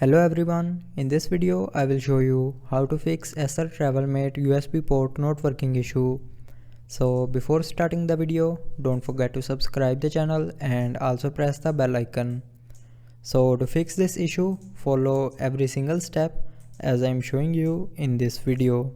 Hello everyone, in this video I will show you how to fix Acer TravelMate USB port not working issue. So before starting the video, don't forget to subscribe the channel and also press the bell icon. So to fix this issue, follow every single step as I am showing you in this video.